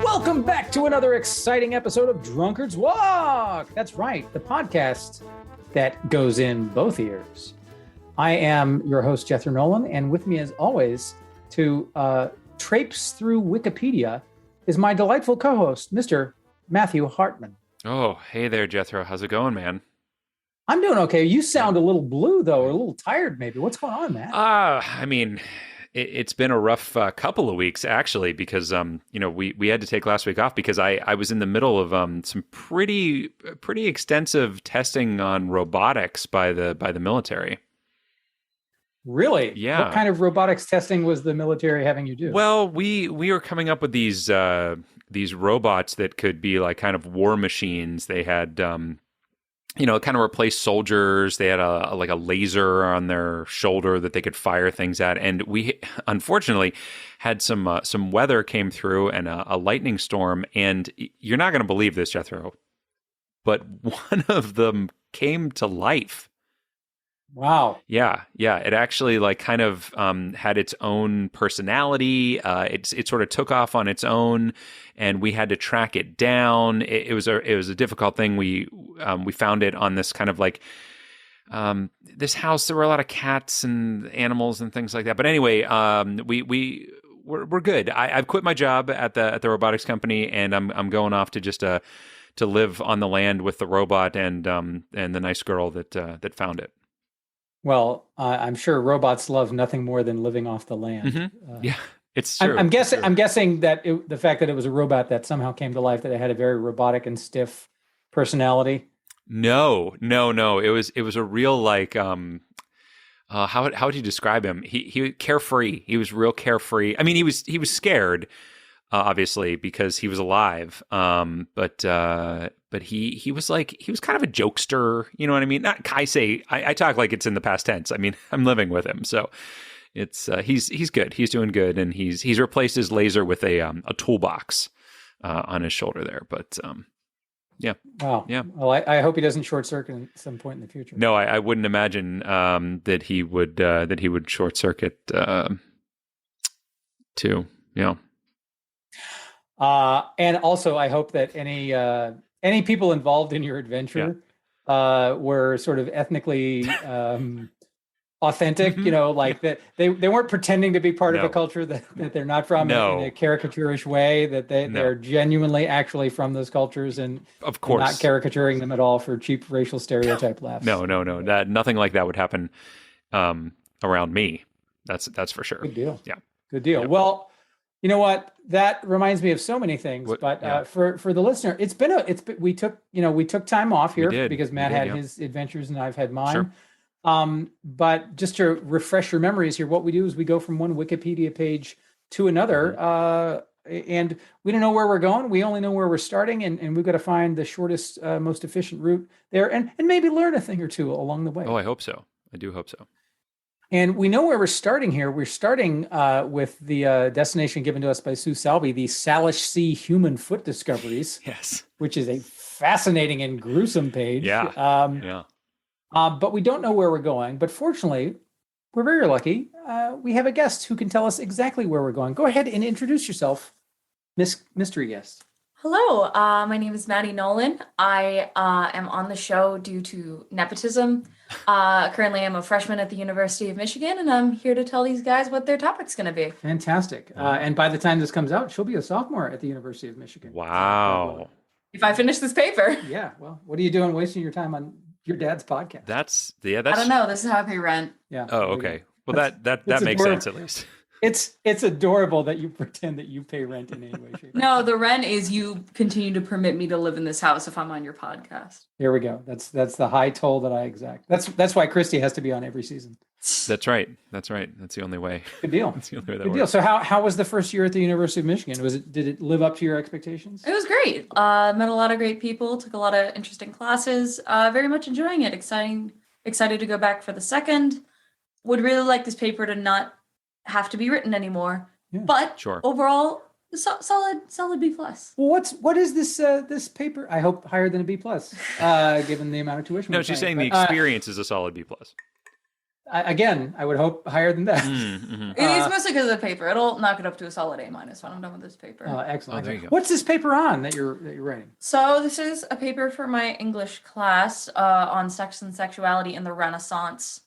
Welcome back to another exciting episode of Drunkard's Walk. That's right, the podcast that goes in both ears. I am your host, Jethro Nolen, and with me as always to traipse through Wikipedia is my delightful co-host, Mr. Matthew Hartman. Oh, hey there, Jethro. How's it going, man? I'm doing okay. You sound a little blue, though, or a little tired, maybe. What's going on, man? I mean, it's been a rough couple of weeks, actually, because, we had to take last week off because I was in the middle of some pretty extensive testing on robotics by the military. Really? Yeah. What kind of robotics testing was the military having you do? Well, we were coming up with these robots that could be like kind of war machines. They had, kind of replace soldiers. They had a laser on their shoulder that they could fire things at. And we unfortunately had some weather came through and a lightning storm. And you're not going to believe this, Jethro, but one of them came to life. Wow. Yeah. It actually kind of had its own personality. It sort of took off on its own, and we had to track it down. It was a difficult thing. We found it on this kind of this house. There were a lot of cats and animals and things like that. But anyway, we're good. I've quit my job at the robotics company, and I'm going off to just to live on the land with the robot and the nice girl that found it. Well, I'm sure robots love nothing more than living off the land. Mm-hmm. Yeah, it's true. I'm guessing that the fact that it was a robot that somehow came to life, that it had a very robotic and stiff personality. No. It was a real how would you describe him? He carefree. He was real carefree. I mean, he was scared, obviously, because he was alive. But he was kind of a jokester. You know what I mean? I talk like it's in the past tense. I mean, I'm living with him, so it's he's good. He's doing good, and he's replaced his laser with a toolbox on his shoulder there. But yeah. Wow. Yeah. Well, I hope he doesn't short circuit at some point in the future. No, I wouldn't imagine that he would short circuit too. Yeah. And also, I hope that any people involved in your adventure were sort of ethnically authentic. Mm-hmm. That they weren't pretending to be part of a culture that they're not from in a caricaturish way. That they're genuinely actually from those cultures, and of course not caricaturing them at all for cheap racial stereotype laughs. No. Nothing like that would happen around me. That's for sure. Good deal. Yeah. Good deal. Yeah. Well, you know what? That reminds me of so many things. For the listener, we took time off here because Matt had his adventures and I've had mine. Sure. But just to refresh your memories here, what we do is we go from one Wikipedia page to another, and we don't know where we're going. We only know where we're starting, and we've got to find the shortest, most efficient route there, and maybe learn a thing or two along the way. Oh, I hope so. I do hope so. And we know where we're starting here. We're starting with the destination given to us by Sue Salby, the Salish Sea human foot discoveries. Yes. Which is a fascinating and gruesome page. Yeah. But we don't know where we're going. But fortunately, we're very lucky. We have a guest who can tell us exactly where we're going. Go ahead and introduce yourself, Miss Mystery Guest. Hello, my name is Maddie Nolen. I am on the show due to nepotism. Currently, I'm a freshman at the University of Michigan, and I'm here to tell these guys what their topic's going to be. Fantastic. And by the time this comes out, she'll be a sophomore at the University of Michigan. Wow. If I finish this paper. Yeah. Well, what are you doing wasting your time on your dad's podcast? That's. I don't know. This is how I pay rent. Yeah. Oh, okay. Well, that makes sense at least. It's adorable that you pretend that you pay rent in any way, shape. No, the rent is you continue to permit me to live in this house if I'm on your podcast. Here we go. That's the high toll that I exact. That's why Christy has to be on every season. That's right. That's the only way. Good deal. That's the only way that Good works. deal. So how was the first year at the University of Michigan? Did it live up to your expectations? It was great. Met a lot of great people. Took a lot of interesting classes. Very much enjoying it. Excited to go back for the second. Would really like this paper to not have to be written anymore. Yeah. But sure. Overall, solid B plus. Well, what is this paper? I hope higher than a B plus, given the amount of tuition. No, she's saying the experience is a solid B plus. I would hope higher than that. Mm-hmm. It's mostly because of the paper. It'll knock it up to a solid A- when I'm done with this paper. Excellent. there you go. What's this paper on that you're writing? So this is a paper for my English class on sex and sexuality in the Renaissance.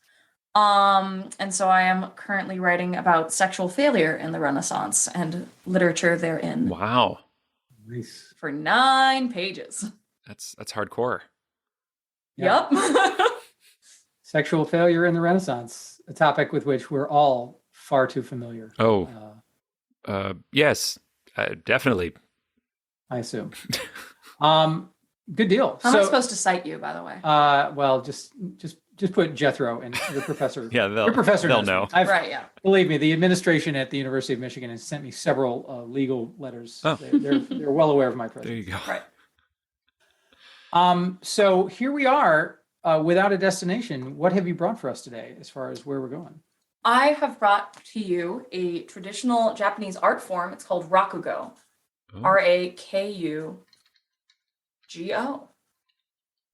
And so I am currently writing about sexual failure in the Renaissance and literature therein. Wow. Nice. For 9 pages. That's hardcore. Yep. Sexual failure in the Renaissance, a topic with which we're all far too familiar. Oh, yes, definitely. I assume. Good deal. How am I supposed to cite you, by the way? Well, just put Jethro and your professor. Yeah, your professor they'll knows know. Right, yeah. Believe me, the administration at the University of Michigan has sent me several legal letters. Oh. They're well aware of my presence. There you go. Right. So here we are without a destination. What have you brought for us today as far as where we're going? I have brought to you a traditional Japanese art form. It's called rakugo. Oh. Rakugo.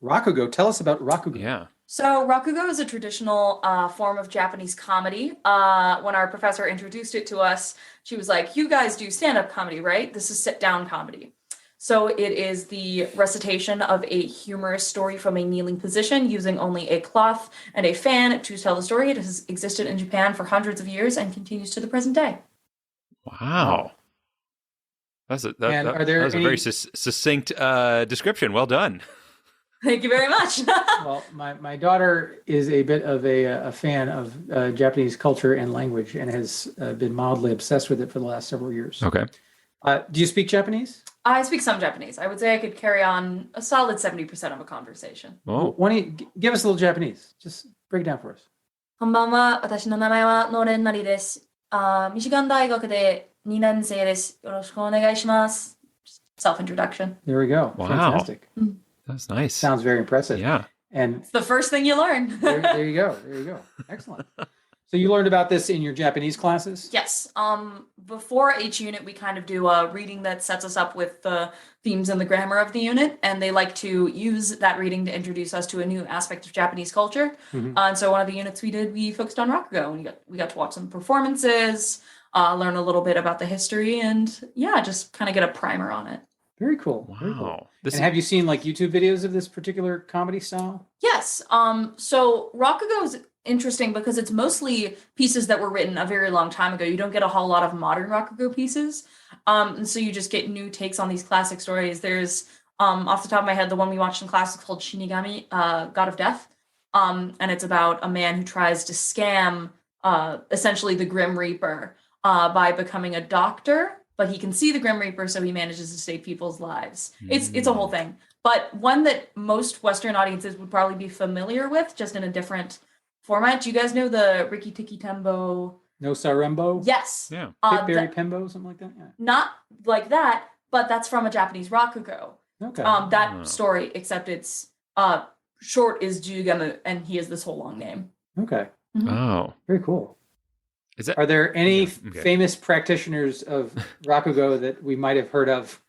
Rakugo. Tell us about Rakugo. Yeah. So rakugo is a traditional form of Japanese comedy. When our professor introduced it to us, she was like, you guys do stand-up comedy, right? This is sit-down comedy. So it is the recitation of a humorous story from a kneeling position using only a cloth and a fan to tell the story. It has existed in Japan for hundreds of years and continues to the present day. Wow. That was a very succinct description. Well done. Thank you very much. Well, my daughter is a bit of a fan of Japanese culture and language and has been mildly obsessed with it for the last several years. Okay. Do you speak Japanese? I speak some Japanese. I would say I could carry on a solid 70% of a conversation. Oh. Why don't you give us a little Japanese? Just break it down for us. こんばんは。私の名前はノーレンマリです。ミシガン大学で2年生です。よろしくお願いします。Self-introduction. There we go. Wow. Fantastic. That's nice. Sounds very impressive. Yeah. And It's the first thing you learn. there you go. There you go. Excellent. So you learned about this in your Japanese classes? Yes. Before each unit, we kind of do a reading that sets us up with the themes and the grammar of the unit, and they like to use that reading to introduce us to a new aspect of Japanese culture. Mhm. And so one of the units we did, we focused on rakugo, and we got to watch some performances, learn a little bit about the history, and yeah, just kind of get a primer on it. Very cool. Wow. Very cool. This And have you seen like YouTube videos of this particular comedy style? Yes. So rakugo is interesting because it's mostly pieces that were written a very long time ago. You don't get a whole lot of modern rakugo pieces. And so you just get new takes on these classic stories. There's off the top of my head, the one we watched in class is called Shinigami, God of Death. And it's about a man who tries to scam essentially the Grim Reaper by becoming a doctor, but he can see the Grim Reaper, so he manages to save people's lives. It's a whole thing. But one that most Western audiences would probably be familiar with, just in a different format. Do you guys know the Riki Tiki Tembo? No Sarembo? Yes. Yeah. Berry Pembo, something like that? Yeah. Not like that, but that's from a Japanese rakugo. Okay. That story, except it's short is Jugama, and he has this whole long name. Okay. Oh. Very cool. Is that Are there any Yeah, okay. famous practitioners of rakugo that we might have heard of?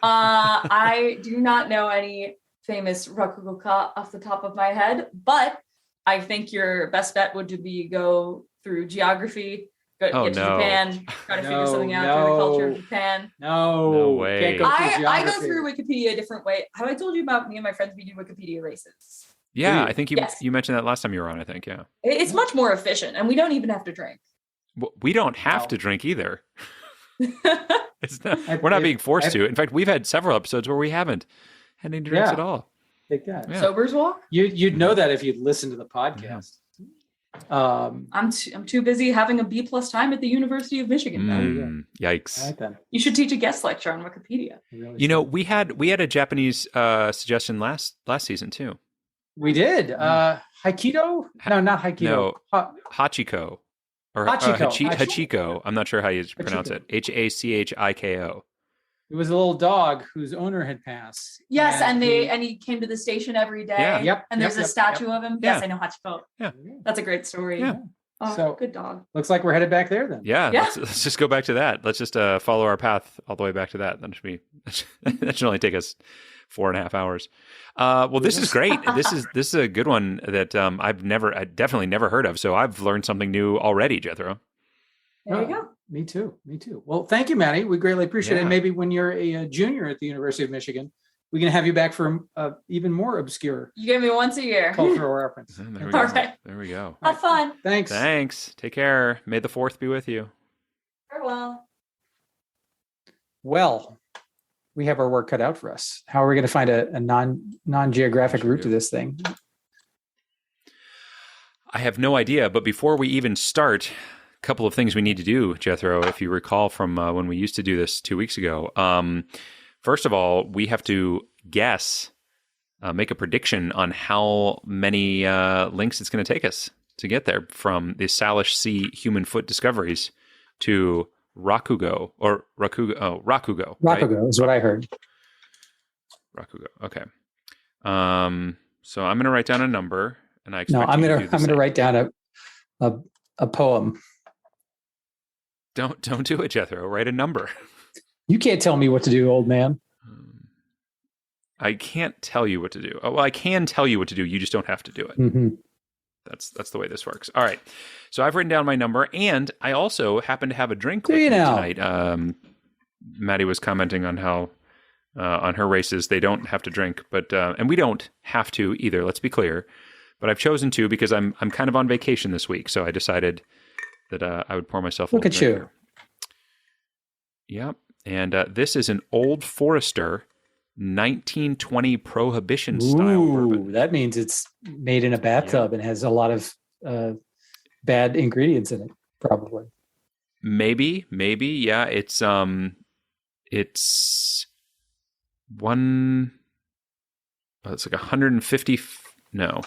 I do not know any famous rakugoka off the top of my head, but I think your best bet would be go through geography, get to Japan, try to figure something out through the culture of Japan. No way. Can't go through I go geography. through Wikipedia a different way. Have I told you about me and my friends? We do Wikipedia races. Yeah, I think Yes. you mentioned that last time you were on, I think, yeah. It's much more efficient, and we don't even have to drink. Well, we don't have No. to drink either. It's not, I- we're not I- being forced I- to. In fact, we've had several episodes where we haven't had any drinks Yeah. at all. Take that. Yeah. Sober's walk. You'd know that if you'd listened to the podcast. I'm too busy having a B+ time at the University of Michigan. now. Yikes. All right then. You should teach a guest lecture on Wikipedia. Really You know, should. we had a Japanese suggestion last season too. We did. Haikido? No, not Haikido. No. Ha- Hachiko. Or Hachiko. Hachiko. I'm not sure how you pronounce it. Hachiko. It was a little dog whose owner had passed. Yes, and he came to the station every day. Yeah. Yep. And there's yep, a statue of him. Yes, Yeah. I know Hachiko. Yeah. That's a great story. Yeah. Oh, So- good dog. Looks like we're headed back there then. Yeah, Yeah. let's just go back to that. Let's just follow our path all the way back to that. That should be that should only take us 4.5 hours. Well, this is great. This is a good one that I definitely never heard of. So I've learned something new already, Jethro. There you go. Me too. Well, thank you, Maddie. We greatly appreciate it. Yeah. And maybe when you're a junior at the University of Michigan, we can have you back for even more obscure You get me once a year. cultural reference. There we All go. right. There we go. Have fun. Thanks. Thanks. Take care. May the 4th be with you. Farewell. Well, we have our work cut out for us. How are we going to find a non-geographic route to this thing? I have no idea, but before we even start, a couple of things we need to do, Jethro, if you recall from when we used to do this 2 weeks ago. First of all, we have to guess, make a prediction on how many links it's going to take us to get there from the Salish Sea human foot discoveries to Rakugo. Right? Rakugo is what I heard. Rakugo. Okay. So I'm going to write down a number, and I No, expect I'm you to going do the to same. write down a poem. Don't do it, Jethro. Write a number. You can't tell me what to do, old man. I can't tell you what to do. Oh, well, I can tell you what to do. You just don't have to do it. Mm-hmm. That's the way this works. All right. So I've written down my number, and I also happen to have a drink Do with you me now? tonight. Maddie was commenting on how on her races they don't have to drink, but and we don't have to either. Let's be clear. But I've chosen to because I'm kind of on vacation this week, so I decided that I would pour myself a Look little at drink you. here. Yep. And this is an Old Forester 1920 Prohibition style bourbon. Ooh, that means it's made in a bathtub and has a lot of bad ingredients in it, probably. Maybe, yeah. It's one. Oh, it's like 150. No,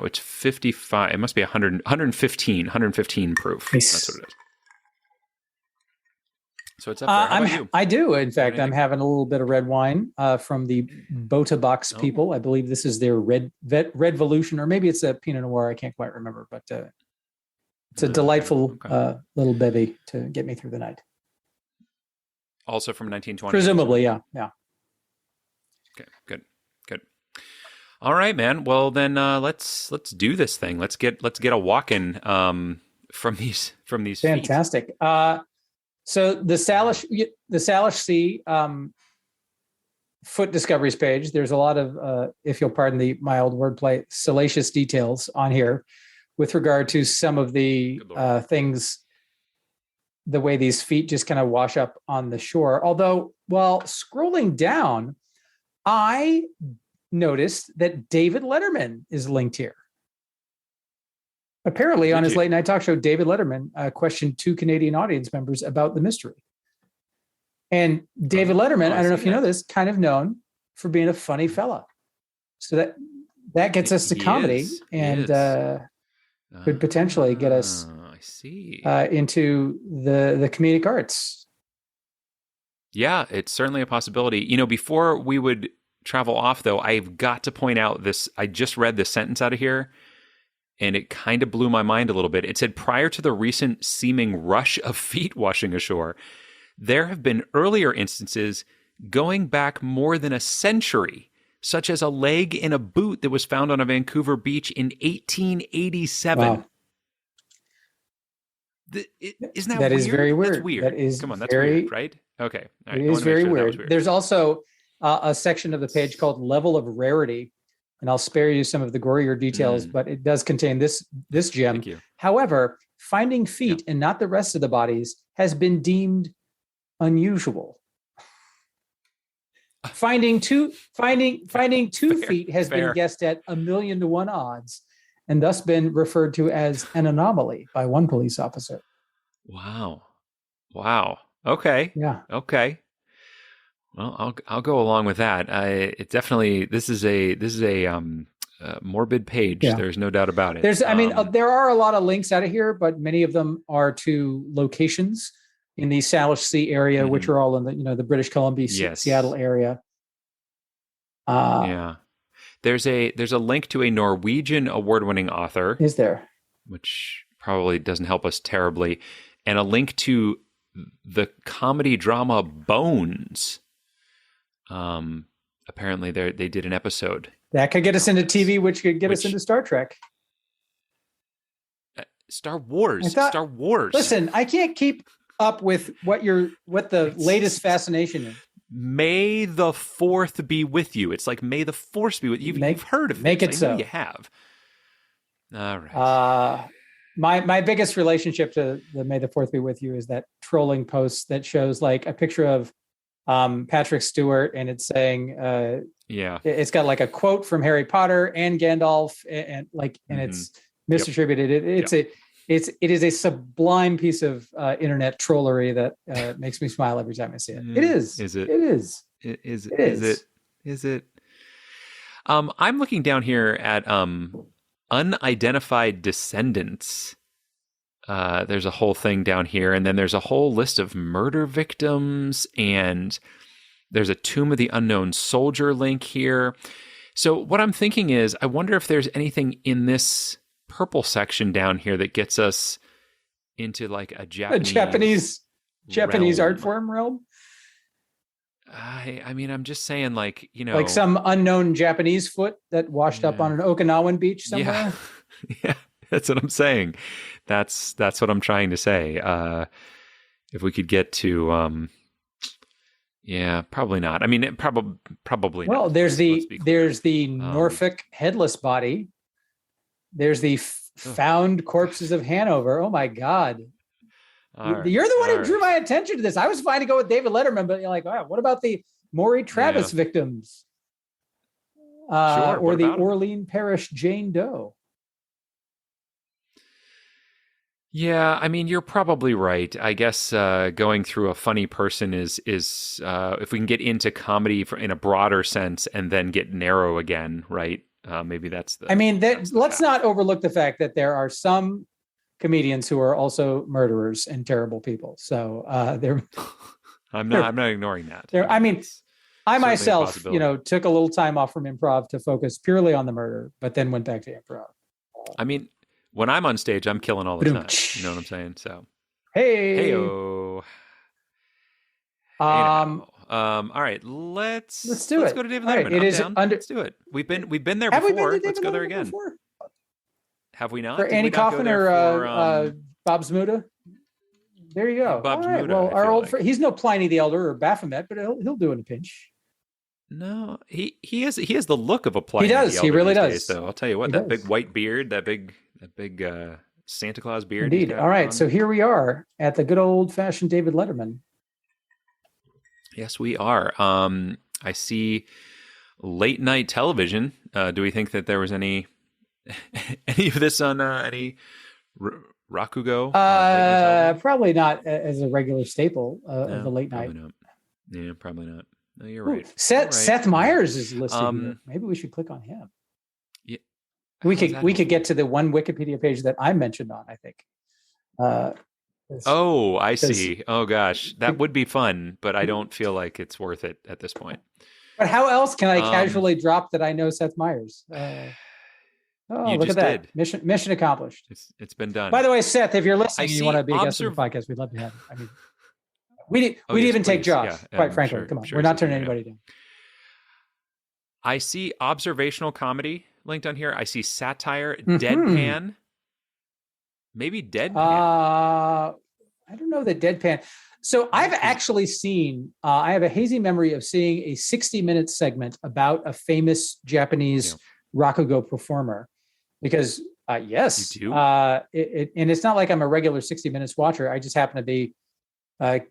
it's 55. It must be 115 proof. Nice. That's what it is. So it's up there. How about you? I do. In fact, do you I'm think? having a little bit of red wine from the Bota Box Oh. people. I believe this is their Red Revolution, or maybe it's a Pinot Noir. I can't quite remember, but it's a delightful Okay. little bevy to get me through the night. Also from 1920. Presumably, yeah. Okay, good. All right, man. Well, then let's do this thing. Let's get a walk-in from these feet. Fantastic. So the Salish Sea foot discoveries page. There's a lot of, if you'll pardon the mild wordplay, salacious details on here with regard to some of the Good Lord. things, the way these feet just kind of wash up on the shore. Although, while scrolling down, I noticed that David Letterman is linked here. Apparently, on Did his you? late night talk show, David Letterman questioned 2 Canadian audience members about the mystery. And David Letterman, I don't know if you know this, kind of known for being a funny fella. So that gets us to He comedy is. He and is. could potentially get us I see. into the comedic arts. Yeah, it's certainly a possibility. You know, before we would travel off, though, I've got to point out this. I just read this sentence out of here, and it kind of blew my mind a little bit. It said, prior to the recent seeming rush of feet washing ashore, there have been earlier instances going back more than a century, such as a leg in a boot that was found on a Vancouver beach in 1887. Wow. Isn't that That weird? is very weird. That's weird. That is Come on, that's very- weird, right? Okay. All right. It I is wanna make very sure that weird. was weird. There's also a section of the page called Level of Rarity, and I'll spare you some of the gorier details, but it does contain this gem. Thank you. However, finding feet and not the rest of the bodies has been deemed unusual. Finding two feet has fair. been guessed at 1,000,000 to 1 odds, and thus been referred to as an anomaly by one police officer. Wow. Okay. Yeah. Okay. Well, I'll go along with that. It definitely this is a morbid page. Yeah. There's no doubt about it. There are a lot of links out of here, but many of them are to locations in the Salish Sea area, which are all in the British Columbia, Yes. Seattle area. Yeah. There's a link to a Norwegian award-winning author. Is there? which probably doesn't help us terribly, and a link to the comedy drama Bones. Apparently they did an episode. That could get us into TV, which could get us into Star Trek. Star Wars. Star Wars. Listen, I can't keep up with what the latest fascination is. May the 4th be with you. It's like May the Force be with you. You've heard of it. Make it so. You have. All right. My biggest relationship to the May the 4th be with you is that trolling post that shows like a picture of Patrick Stewart, and it's saying it's got like a quote from Harry Potter and Gandalf, and it's misattributed. It is a sublime piece of internet trollery that makes me smile every time I see it. It is. Is it? It is. Is it? I'm looking down here at unidentified descendants. There's a whole thing down here, and then there's a whole list of murder victims, and there's a Tomb of the Unknown Soldier link here. So what I'm thinking is, I wonder if there's anything in this purple section down here that gets us into like a Japanese art form realm. I mean, I'm just saying, like, like some unknown Japanese foot that washed up on an Okinawan beach somewhere. Yeah, that's what I'm saying. That's what I'm trying to say. If we could get to, probably not. I mean, probably not. Well, there's the Norfolk headless body. There's the found corpses of Hanover. Oh my God. You're the one who drew my attention to this. I was fine to go with David Letterman, but you're like, wow, what about the Maury Travis victims? Or the Orlean Parish Jane Doe? Yeah, I mean, you're probably right. I guess going through a funny person is if we can get into comedy in a broader sense and then get narrow again, right? Maybe that's the. I mean, let's not overlook the fact that there are some comedians who are also murderers and terrible people. So they're. I'm not ignoring that. I mean, I myself, took a little time off from improv to focus purely on the murder, but then went back to improv. I mean, when I'm on stage, I'm killing all the time. You know what I'm saying? So. Hey-o. All right, let's do it. Let's go to David Letterman. Let's do it. We've been there before. Let's go there again. Before? Have we not? For Andy Kaufman or Bob Zmuda? There you go. Bob Zmuda. Well, our old friend, he's no Pliny the Elder or Baphomet, but he'll do it in a pinch. No, he has the look of a Pliny. He does. The Elder he really does. Days, though. I'll tell you what. That big white beard, that big Santa Claus beard. Indeed. All right. So here we are at the good old fashioned David Letterman. Yes, we are. I see late night television. Do we think that there was any of this on any Rakugo? Probably not as a regular staple of the late night. Not. Yeah, probably not. No, you're right. Seth Meyers is listed here. Maybe we should click on him. Yeah, we could get to the one Wikipedia page that I mentioned on. I think. I see. Oh gosh, that would be fun, but I don't feel like it's worth it at this point. But how else can I casually drop that I know Seth Meyers? Look at that. Did. Mission accomplished. It's been done. By the way, Seth, if you're listening, you want to be a guest on the podcast, we'd love to have you. I mean, we'd even take Josh, quite frankly. Sure, come on. Sure, we're not turning anybody down. I see observational comedy linked on here. I see satire, deadpan. Maybe deadpan. I don't know that deadpan. So I've actually seen, I have a hazy memory of seeing a 60-minute segment about a famous Japanese Rakugo performer. Because, yes. You do? And it's not like I'm a regular 60 Minutes watcher. I just happen to be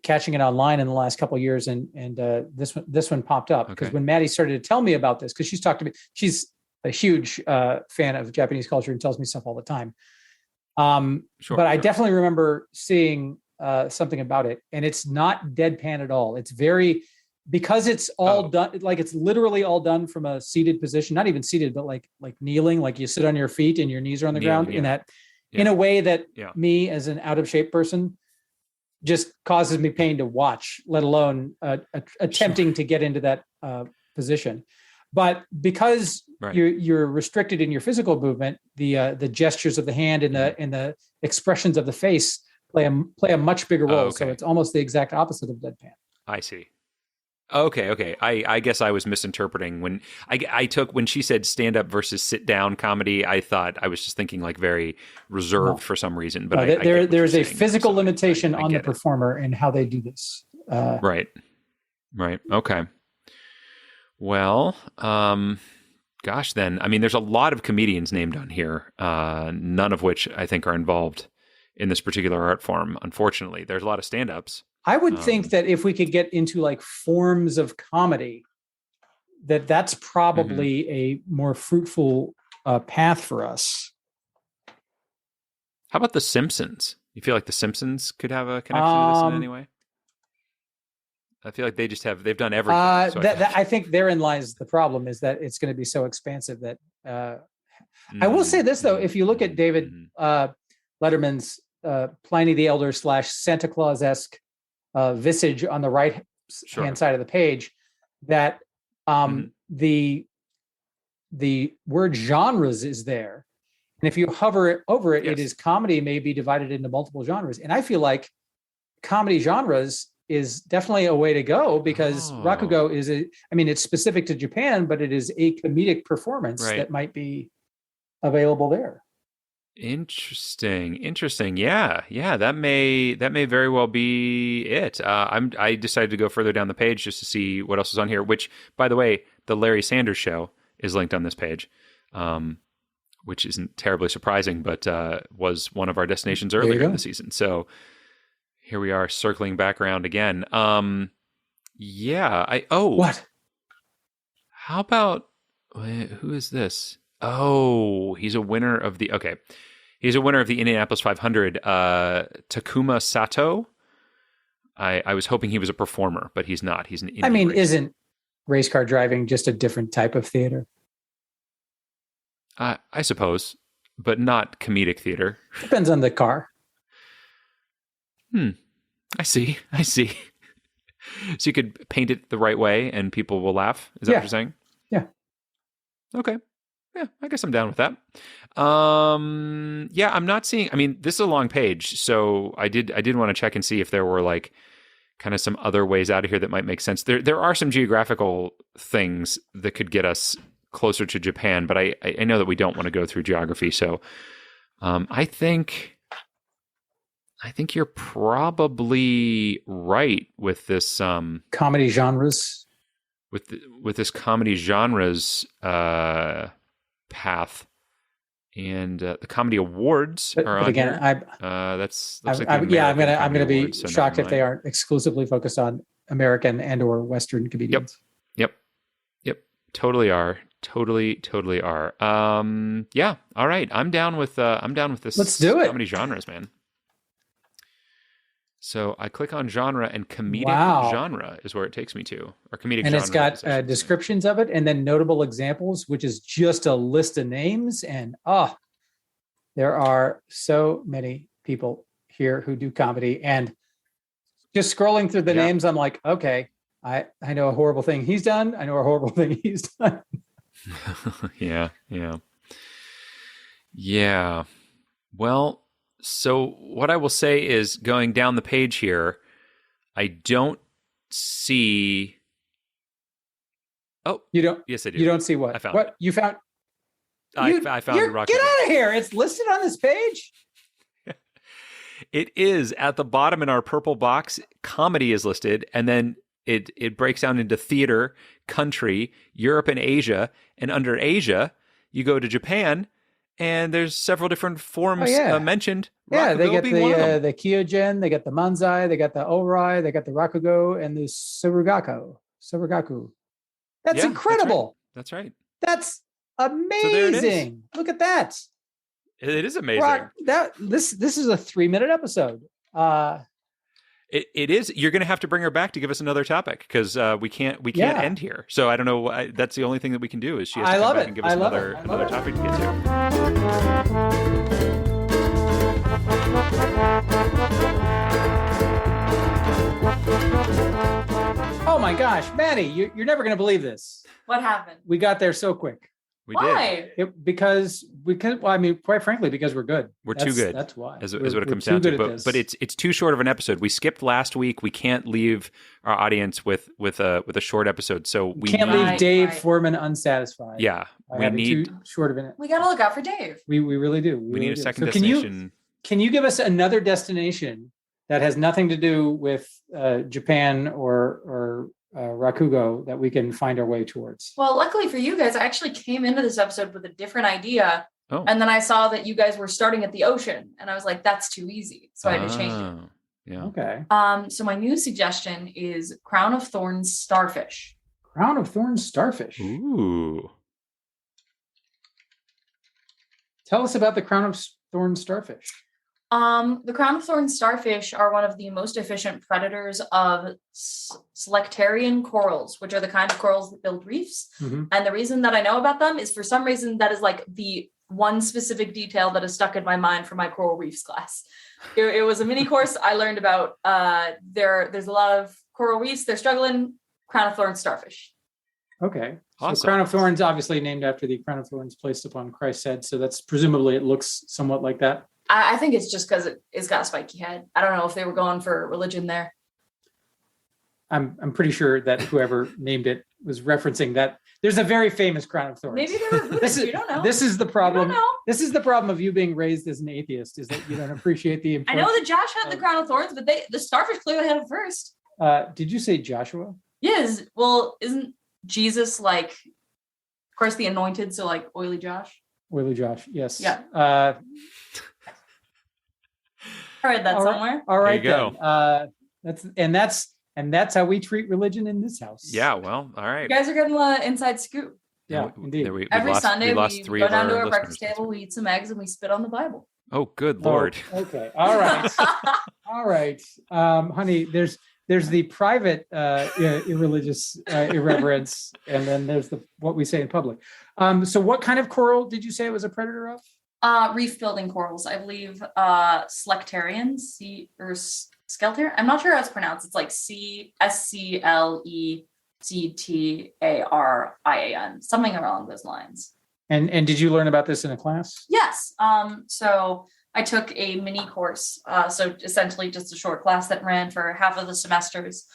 catching it online in the last couple of years. And this one popped up. Because when Maddie started to tell me about this, because she's talked to me, she's a huge fan of Japanese culture and tells me stuff all the time. But I definitely remember seeing something about it, and it's not deadpan at all. It's because it's all done, like it's literally all done from a seated position, not even seated, but like kneeling, like you sit on your feet and your knees are on the ground in a way that me as an out of shape person just causes me pain to watch, let alone attempting to get into that position. But because Right. you're restricted in your physical movement, the gestures of the hand and the expressions of the face play a much bigger role. So it's almost the exact opposite of deadpan. I see. Okay. I guess I was misinterpreting when I took when she said stand up versus sit down comedy. I thought I was just thinking like very reserved for some reason. But there's a physical limitation on the performer and how they do this. Right. Okay. Well, gosh, then I mean, there's a lot of comedians named on here, none of which I think are involved in this particular art form. Unfortunately, there's a lot of stand-ups. I would think that if we could get into like forms of comedy, that's probably a more fruitful path for us. How about The Simpsons? You feel like The Simpsons could have a connection to this in any way? I feel like they've done everything. I think therein lies the problem, is that it's going to be so expansive that I will say this though, if you look at David Letterman's Pliny the Elder / Santa Claus-esque visage on the right hand side of the page, that the word genres is there, and if you hover over it, it is comedy may be divided into multiple genres, and I feel like comedy genres is definitely a way to go, because rakugo is it's specific to Japan, but it is a comedic performance that might be available there. Interesting. Yeah. That may very well be it. I decided to go further down the page just to see what else is on here, which, by the way, the Larry Sanders Show is linked on this page, which isn't terribly surprising, but was one of our destinations earlier in the season. So here we are circling back around again. What? How about, who is this? Oh, he's a winner of the Indianapolis 500, Takuma Sato. I was hoping he was a performer, but he's not. He's an Indian racer. Isn't race car driving just a different type of theater? I suppose, but not comedic theater. Depends on the car. I see. So you could paint it the right way and people will laugh? Is that what you're saying? Yeah. Okay. Yeah, I guess I'm down with that. I'm not seeing, this is a long page, so I did want to check and see if there were like kind of some other ways out of here that might make sense. There are some geographical things that could get us closer to Japan, but I know that we don't want to go through geography, so I think you're probably right with this comedy genres. With this comedy genres path, and the comedy awards are on again, here. I'm gonna be shocked if they aren't exclusively focused on American and or Western comedians. Yep. Totally are. Totally are. All right. I'm down with this. Let's do it. Comedy genres, man. So I click on genre, and comedic genre is where it takes me to, or comedic genre. And it's got descriptions of it, and then notable examples, which is just a list of names. And there are so many people here who do comedy. And just scrolling through the names, I'm like, okay, I know a horrible thing he's done. I know a horrible thing he's done. Yeah. Well, so what I will say is, going down the page here, I don't see. Oh, you don't? Yes, I do. You don't see what? I found what it. You found? I found Rock. Get out of here! It's listed on this page. It is at the bottom in our purple box. Comedy is listed, and then it breaks down into theater, country, Europe, and Asia. And under Asia, you go to Japan. And there's several different forms mentioned. Yeah, they get the Kyogen, they get the Manzai, they got the Orai, they got the Rakugo, and the Surugaku. That's incredible. That's right. That's amazing. Look at that. It is amazing. This is a 3-minute episode. It is. You're going to have to bring her back to give us another topic, because we can't end here. So I don't know. That's the only thing that we can do, is she has to come back and give us another topic to get to. Oh my gosh, Maddie, you're never going to believe this. What happened? We got there so quick. We Why? did. Because well, I mean, quite frankly, because we're good. We're too good. That's why. Is what it comes down to. But it's too short of an episode. We skipped last week. We can't leave our audience with a short episode. So we can't leave Dave Foreman unsatisfied. Yeah, we need too short of an. We got to look out for Dave. We really do. We need a second so destination. Can you give us another destination that has nothing to do with Japan or Rakugo that we can find our way towards? Well, luckily for you guys, I actually came into this episode with a different idea. Oh. And then I saw that you guys were starting at the ocean. And I was like, that's too easy. So I had to change it. Yeah. Okay. So my new suggestion is Crown of Thorns Starfish. Crown of Thorns Starfish. Ooh. Tell us about the Crown of Thorns Starfish. The Crown of Thorns starfish are one of the most efficient predators of selectarian corals, which are the kind of corals that build reefs. Mm-hmm. And the reason that I know about them is for some reason that is like the one specific detail that is stuck in my mind from my coral reefs class. It was a mini course I learned about. There's a lot of coral reefs. They're struggling. Crown of Thorns starfish. Okay. Awesome. So Crown of Thorns, obviously named after the crown of thorns placed upon Christ's head. So that's presumably it looks somewhat like that. I think it's just because it's got a spiky head. I don't know if they were going for religion there. I'm pretty sure that whoever named it was referencing that. There's a very famous crown of thorns. Maybe they were Buddhist. You don't know. This is the problem. You don't know. This is the problem of you being raised as an atheist, is that you don't appreciate the I importance. know that Josh had the crown of thorns, but the starfish clearly had it first. Did you say Joshua? Yes. Well, isn't Jesus like, of course, the anointed? So like oily Josh. Oily Josh. Yes. Yeah. I read that All right. somewhere. All right. There you then. That's how we treat religion in this house. Yeah. Well. All right. You guys are getting the inside scoop. Yeah. Indeed. Every Sunday we three go of down to our listeners. breakfast table, we eat some eggs, and we spit on the Bible. Oh, good Lord. Oh, okay. All right. All right. Honey, there's the private irreligious irreverence, and then there's what we say in public. So what kind of coral did you say it was a predator of? Reef building corals, I believe. Selectarians, or Skelter. I'm not sure how it's pronounced. It's like SCLECTARIAN, something along those lines. And did you learn about this in a class? Yes. So I took a mini course. So essentially just a short class that ran for half of the semesters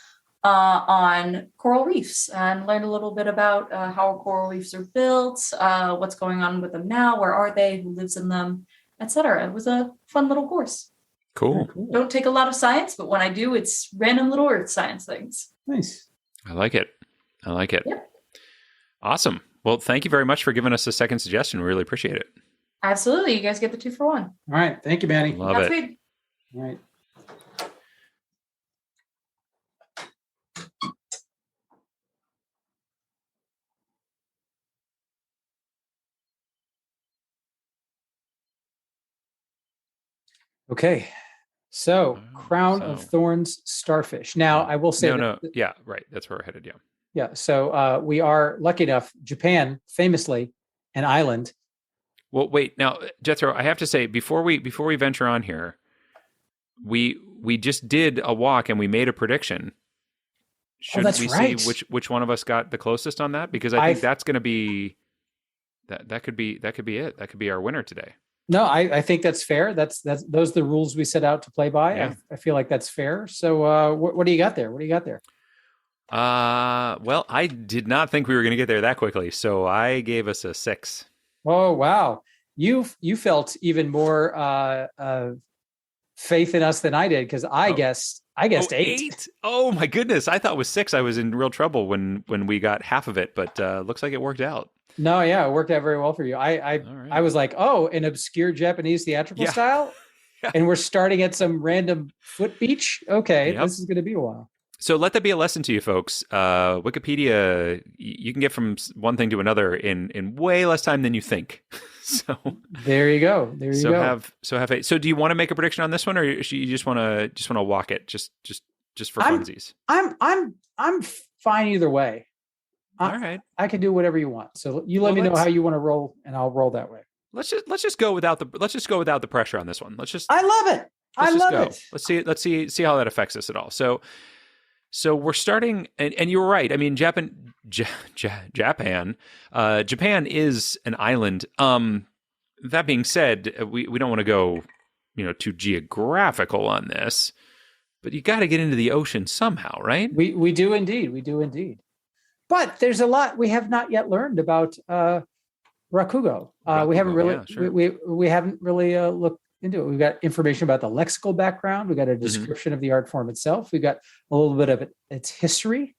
on coral reefs, and learned a little bit about how coral reefs are built, what's going on with them now, where are they, who lives in them, etc. It was a fun little course. Cool. Don't take a lot of science, but when I do, it's random little earth science things. Nice. I like it. Yep. Awesome. Well, thank you very much for giving us a second suggestion. We really appreciate it. Absolutely. You guys get the 2 for 1. All right. Thank you, Maddie. Love it. Sweet. All right. Okay. So, Crown of Thorns starfish. Now, I will say No. Yeah, right. That's where we're headed. Yeah. Yeah. So we are lucky enough, Japan, famously, an island. Well, wait. Now, Jethro, I have to say, before we venture on here, we just did a walk and we made a prediction. Should that's we right. see which one of us got the closest on that? Because I think that's going to be that could be it. That could be our winner today. No, I think that's fair. Those are the rules we set out to play by. Yeah. I feel like that's fair. So what do you got there? What do you got there? Well, I did not think we were going to get there that quickly, so I gave us a 6. Oh, wow. You felt even more faith in us than I did, because I guessed 8. Oh my goodness. I thought it was 6. I was in real trouble when we got half of it, but looks like it worked out. No, yeah, it worked out very well for you. Right. I was like, oh, an obscure Japanese theatrical style? Yeah. And we're starting at some random foot beach? Okay, Yep. This is going to be a while. So let that be a lesson to you folks. Wikipedia, you can get from one thing to another in way less time than you think. So there you go. So do you want to make a prediction on this one, or you just want to walk it just for funsies? I'm fine either way. All right. I can do whatever you want. So you let me know how you want to roll, and I'll roll that way. Let's just go without the pressure on this one. I love it. I love it. Let's see how that affects us at all. So So we're starting, and you were right. I mean, Japan is an island. That being said, we don't want to go, too geographical on this, but you got to get into the ocean somehow, right? We do indeed. We do indeed. But there's a lot we have not yet learned about Rakugo. We haven't really yeah, sure. we haven't really looked into it. We've got information about the lexical background. We've got a description of the art form itself. We've got a little bit of its history.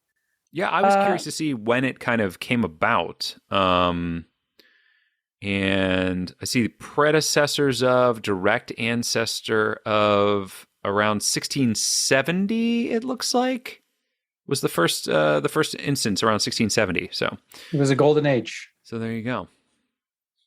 Yeah, I was curious to see when it kind of came about. And I see the predecessors of, direct ancestor of around 1670, it looks like, was the first instance around 1670. So it was a golden age. So there you go.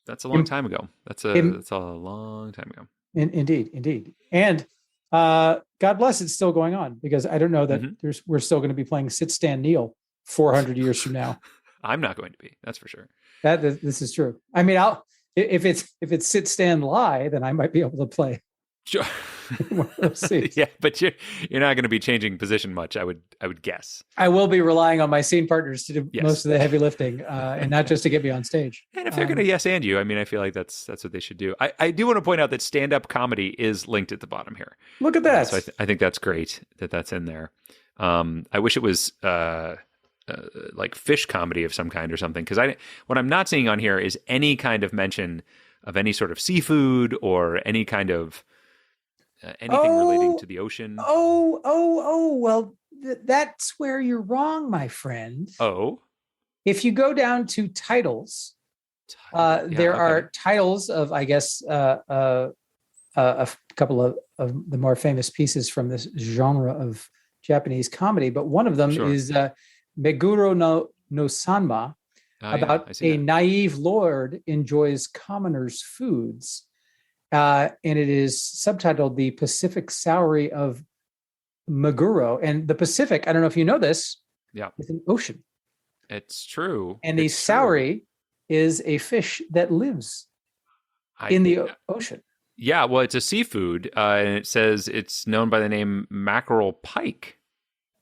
That's a long time ago. That's a long time ago. Indeed. And God bless it's still going on, because I don't know that we're still going to be playing sit, stand, kneel 400 years from now. I'm not going to be. That's for sure. This is true. I mean, if it's sit, stand, lie, then I might be able to play. Sure. Yeah, but you're not going to be changing position much, I would guess. I will be relying on my scene partners to do most of the heavy lifting, and not just to get me on stage. And if they're going to yes and you, I mean, I feel like that's what they should do. I do want to point out that stand-up comedy is linked at the bottom here. Look at that. So I think that's great that that's in there. I wish it was like fish comedy of some kind or something, because what I'm not seeing on here is any kind of mention of any sort of seafood or any kind of anything relating to the ocean. Well, that's where you're wrong, my friend. Oh. If you go down to titles, there are titles of, I guess, a couple of the more famous pieces from this genre of Japanese comedy, but one of them is Meguro no Sanma, about a naive lord enjoys commoners' foods. And it is subtitled The Pacific Soury of Meguro. And the Pacific, I don't know if you know this, is an ocean. It's true. And the soury is a fish that lives in the ocean. Yeah, well, it's a seafood, and it says it's known by the name mackerel pike.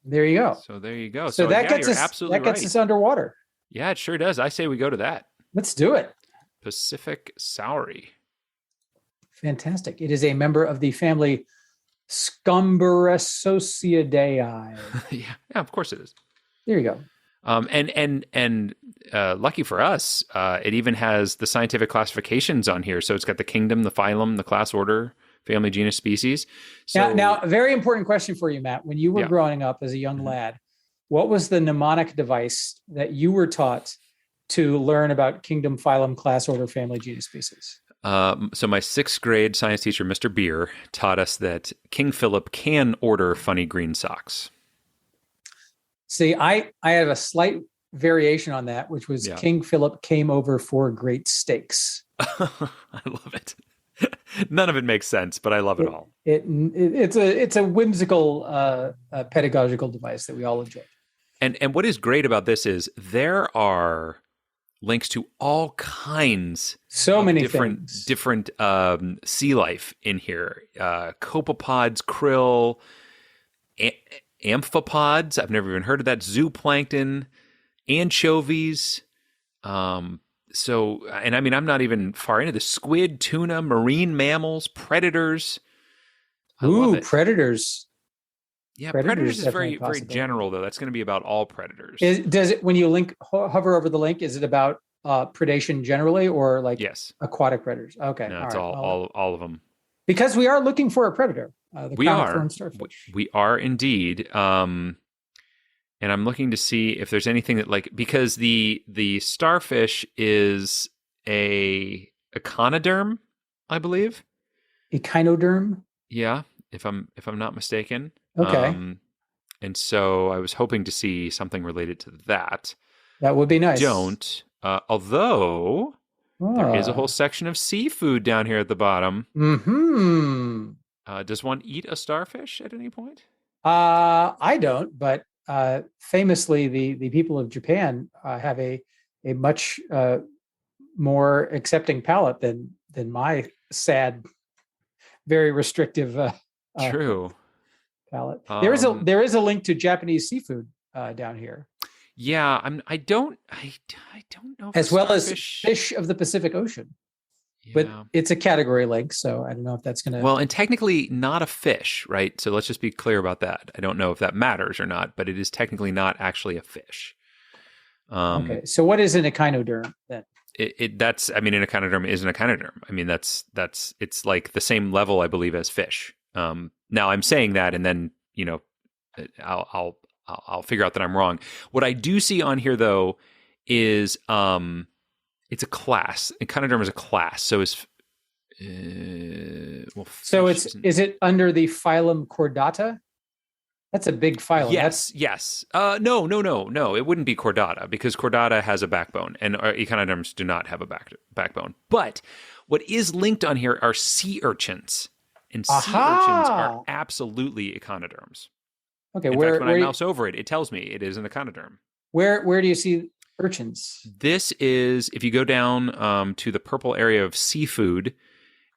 There you go. So there you go. So that gets us underwater. Yeah, it sure does. I say we go to that. Let's do it. Pacific soury. Fantastic. It is a member of the family Scomberacocidae. Yeah, of course it is. There you go. And lucky for us, it even has the scientific classifications on here. So it's got the kingdom, the phylum, the class, order, family, genus, species. So now a very important question for you, Matt. When you were growing up as a young lad, what was the mnemonic device that you were taught to learn about kingdom, phylum, class, order, family, genus, species? So my 6th grade science teacher, Mr. Beer, taught us that King Philip can order funny green socks. See, I had a slight variation on that, which was King Philip came over for great steaks. I love it. None of it makes sense, but I love it all. It's a whimsical pedagogical device that we all enjoy. And what is great about this is there are links to all kinds many different sea life in here. Copepods, krill, amphipods. I've never even heard of that. Zooplankton, anchovies. So, and I mean, I'm not even far into the squid, tuna, marine mammals, predators. I love it. Predators. Yeah, predators is very, very general, though. That's going to be about all predators. Does it, when you hover over the link, is it about predation generally, or like aquatic predators? Okay. No, it's all of them. Because we are looking for a predator. We are indeed. And I'm looking to see if there's anything that because the starfish is a echinoderm, I believe. Echinoderm? Yeah, if I'm not mistaken. Okay. And so I was hoping to see something related to that. That would be nice. Don't. Although there is a whole section of seafood down here at the bottom. Mm-hmm. Does one eat a starfish at any point? I don't, but famously, the people of Japan have a much more accepting palate than True. palate. There is a link to Japanese seafood down here. Yeah, I don't know if as well as starfish... fish of the Pacific Ocean. Yeah. But it's a category link, so I don't know if that's going to... Well, and technically not a fish, right? So let's just be clear about that. I don't know if that matters or not, but it is technically not actually a fish. Okay, so what is an echinoderm then? An echinoderm is an echinoderm. I mean, that's it's like the same level, I believe, as fish. Now I'm saying that, and then I'll figure out that I'm wrong. What I do see on here though is it's a class. Echinoderm is a class, so is it under the phylum Chordata? That's a big phylum. Yes. No. It wouldn't be Chordata because Chordata has a backbone, and echinoderms do not have a backbone. But what is linked on here are sea urchins, and sea urchins are absolutely echinoderms. Okay, in fact, when I mouse over it, it tells me it is an echinoderm. Where do you see urchins? This is if you go down to the purple area of seafood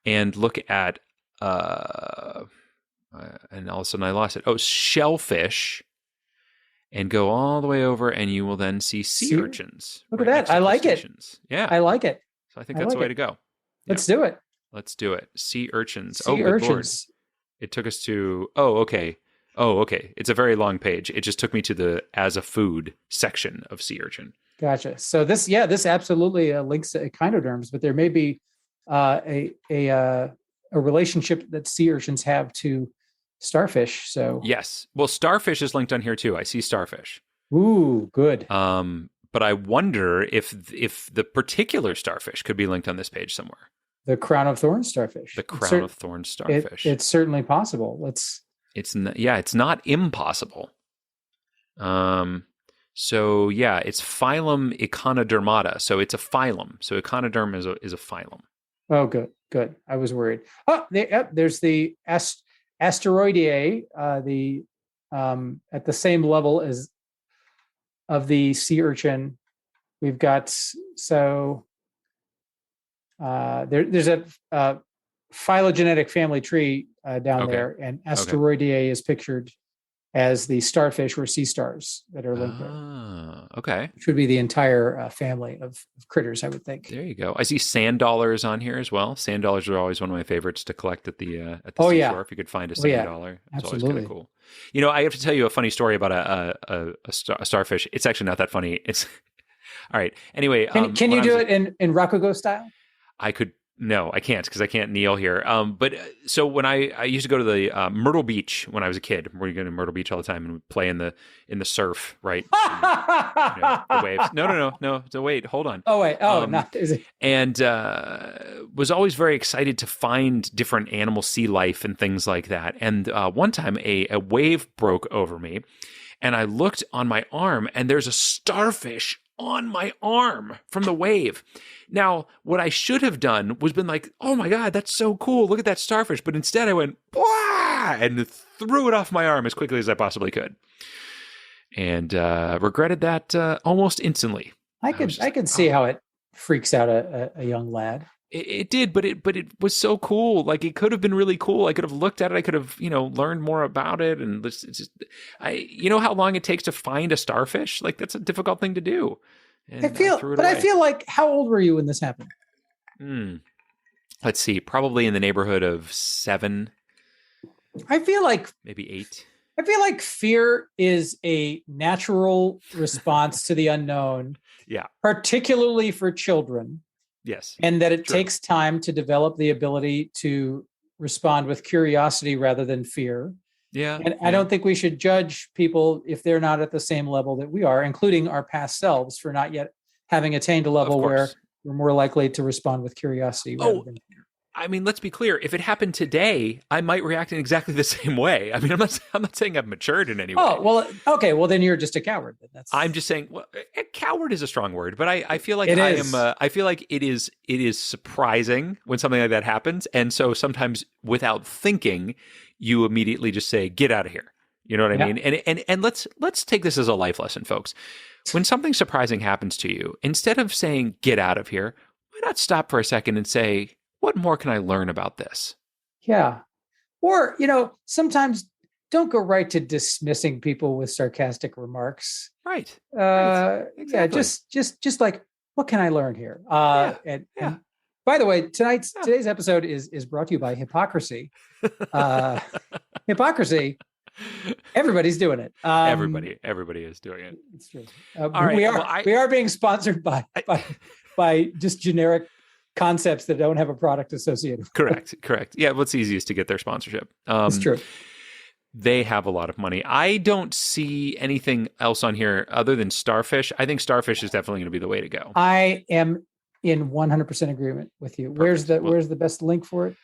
and look at and all of a sudden I lost it. Oh, shellfish, and go all the way over, and you will then see sea urchins. Look at that! I like it. Yeah, I like it. So I think that's the way to go. Let's do it. Let's do it. Sea urchins. Sea urchins. Lord. It took us to. Oh, okay. It's a very long page. It just took me to the as a food section of sea urchin. Gotcha. So this absolutely links to echinoderms, but there may be a relationship that sea urchins have to starfish. So yes, well, starfish is linked on here too. I see starfish. Ooh, good. But I wonder if the particular starfish could be linked on this page somewhere. The crown of thorns starfish. The crown of thorns starfish. It's certainly possible. It's not impossible. So yeah, it's phylum Echinodermata. So it's a phylum. So echinoderm is a phylum. Oh, good. I was worried. Oh, there's the Asteroideae, at the same level as of the sea urchin. We've got there's a phylogenetic family tree down there, and Asteroideae is pictured as the starfish or sea stars that are linked there. Okay. Which would be the entire family of critters, I would think. There you go. I see sand dollars on here as well. Sand dollars are always one of my favorites to collect at the seashore. Yeah. If you could find a sand dollar, it's always kind of cool. You know, I have to tell you a funny story about a starfish. It's actually not that funny. It's all right. Anyway, can you do it in Rakugo style? I could. No, I can't because I can't kneel here. But so when I used to go to the Myrtle Beach when I was a kid, we're going to Myrtle Beach all the time and we'd play in the surf, right? The waves. No. So wait, hold on. Oh wait. Not is it? And was always very excited to find different animal sea life and things like that. And one time a wave broke over me, and I looked on my arm, and there's a starfish on my arm from the wave. Now, what I should have done was been like, oh my God, that's so cool. Look at that starfish. But instead I went, Wah! And threw it off my arm as quickly as I possibly could. And regretted that almost instantly. I could see how it freaks out a young lad. It did, but it was so cool. Like, it could have been really cool. I could have looked at it. I could have, learned more about it. And it's just, how long it takes to find a starfish? Like, that's a difficult thing to do. And I feel like, how old were you when this happened? Let's see, probably in the neighborhood of 7. I feel like maybe 8. I feel like fear is a natural response to the unknown. Yeah. Particularly for children. Yes. And that it takes time to develop the ability to respond with curiosity rather than fear. Yeah. And I don't think we should judge people if they're not at the same level that we are, including our past selves, for not yet having attained a level where we're more likely to respond with curiosity rather than fear. I mean, let's be clear. If it happened today, I might react in exactly the same way. I mean, I'm not saying I've matured in any way. Oh, well, okay. Well, then you're just a coward. I'm just saying, well, a coward is a strong word, but I feel like I feel like it is surprising when something like that happens. And so sometimes without thinking, you immediately just say, get out of here. You know what I mean? And let's take this as a life lesson, folks. When something surprising happens to you, instead of saying, get out of here, why not stop for a second and say, what more can I learn about this? Yeah. Or, sometimes don't go right to dismissing people with sarcastic remarks. Right. Exactly. Yeah, just like, what can I learn here? And by the way, today's episode is brought to you by hypocrisy. Hypocrisy. Everybody's doing it. Everybody is doing it. It's true. All right. We are being sponsored by just generic concepts that don't have a product associated with it. Correct. Yeah, what's easiest to get their sponsorship? It's true. They have a lot of money. I don't see anything else on here other than Starfish. I think Starfish is definitely going to be the way to go. I am in 100% agreement with you. Perfect. Where's the best link for it?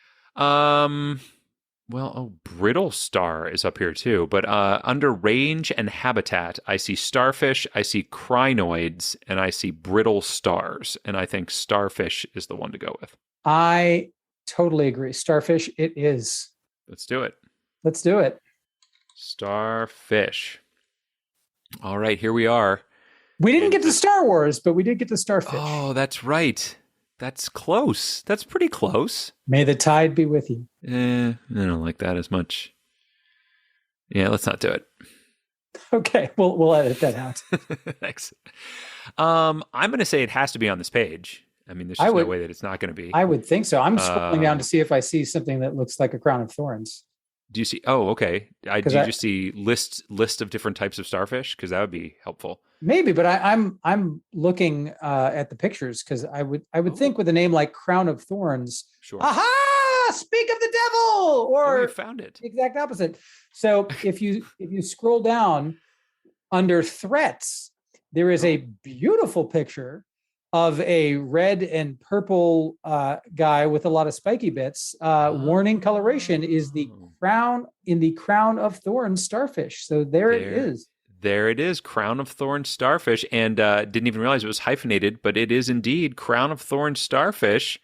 Brittle Star is up here too, but under range and habitat, I see Starfish, I see crinoids, and I see brittle stars, and I think Starfish is the one to go with. I totally agree. Starfish, it is. Let's do it. Starfish. All right, here we are. We didn't get to Star Wars, but we did get to Starfish. Oh, that's right. That's close. That's pretty close. May the tide be with you. I don't like that as much. Yeah, let's not do it. Okay, we'll edit that out. Thanks. I'm going to say it has to be on this page. I mean, there's just no way that it's not going to be. I would think so. I'm scrolling down to see if I see something that looks like a crown of thorns. Do you see? Oh, okay. Do you just see list of different types of starfish? Because that would be helpful. Maybe, but I'm looking at the pictures because I would think with a name like Crown of Thorns. Sure. Aha! Speak of the devil, or we found it. The exact opposite. So if you scroll down under threats, there is a beautiful picture of a red and purple guy with a lot of spiky bits. Warning coloration is the crown of thorns starfish. So there it is. There it is, Crown of Thorns starfish, and didn't even realize it was hyphenated, but it is indeed Crown of Thorns starfish.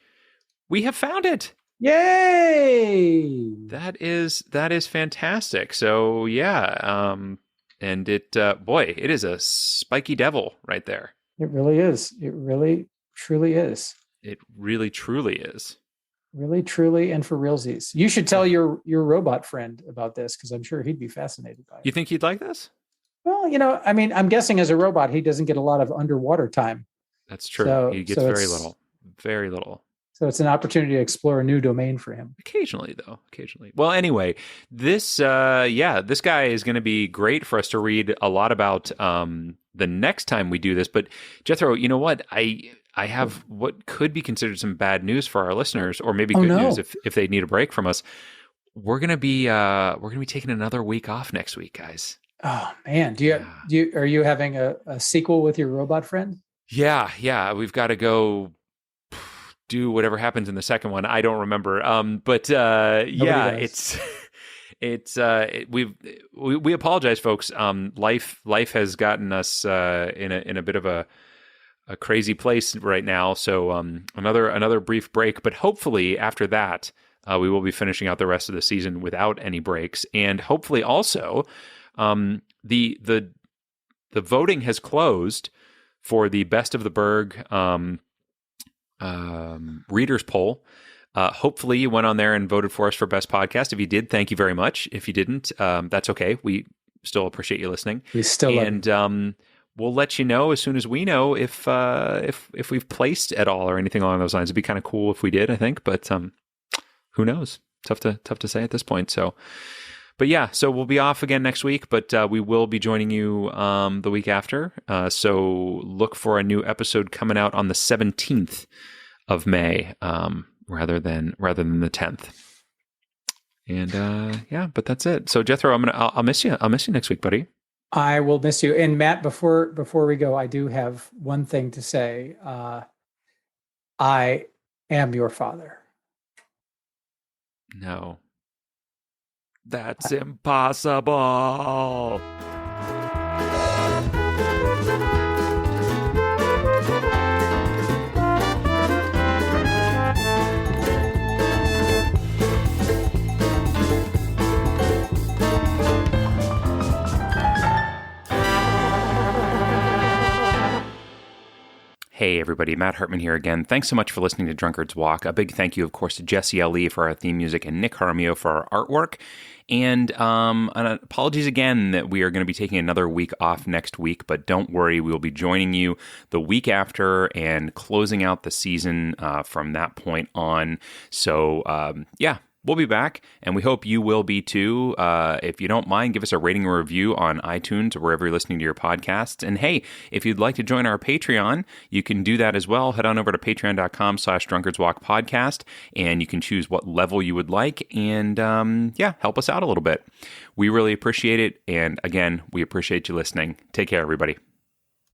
We have found it. Yay! That is fantastic. So yeah, and it it is a spiky devil right there. It really is. It really truly is. It really truly is. Really truly and for realsies. You should tell your robot friend about this because I'm sure he'd be fascinated by it. You think he'd like this? Well, I mean, I'm guessing as a robot, he doesn't get a lot of underwater time. That's true. He gets very little. Very little. So it's an opportunity to explore a new domain for him. Occasionally, though. Well, anyway, this guy is going to be great for us to read a lot about the next time we do this. But Jethro, you know what? I have what could be considered some bad news for our listeners, or maybe good news if they need a break from us. We're gonna be taking another week off next week, guys. Oh man, are you having a sequel with your robot friend? Yeah. We've got to go do whatever happens in the second one. I don't remember. We apologize, folks. Life has gotten us in a bit of a crazy place right now. So another brief break, but hopefully after that, we will be finishing out the rest of the season without any breaks, and hopefully also. The voting has closed for the Best of the Berg readers poll. Hopefully you went on there and voted for us for Best Podcast. If you did, thank you very much. If you didn't, that's okay. We still appreciate you listening. We still we'll let you know as soon as we know if we've placed at all or anything along those lines. It'd be kind of cool if we did, I think, but who knows? Tough to say at this point. But yeah, so we'll be off again next week, but we will be joining you the week after. So look for a new episode coming out on the 17th of May, rather than the 10th. And but that's it. So Jethro, I'll miss you. I'll miss you next week, buddy. I will miss you. And Matt, before we go, I do have one thing to say. I am your father. No. That's impossible. Hey, Hey everybody, Matt Hartman here again. Thanks so much for listening to Drunkard's Walk. A big thank you, of course, to Jesse L. for our theme music and Nick Harmio for our artwork. And apologies again that we are going to be taking another week off next week, but don't worry, we will be joining you the week after and closing out the season from that point on. So, we'll be back, and we hope you will be too. If you don't mind, give us a rating or review on iTunes or wherever you're listening to your podcasts. And hey, if you'd like to join our Patreon, you can do that as well. Head on over to patreon.com/drunkardswalkpodcast, and you can choose what level you would like, and help us out a little bit. We really appreciate it, and again, we appreciate you listening. Take care, everybody.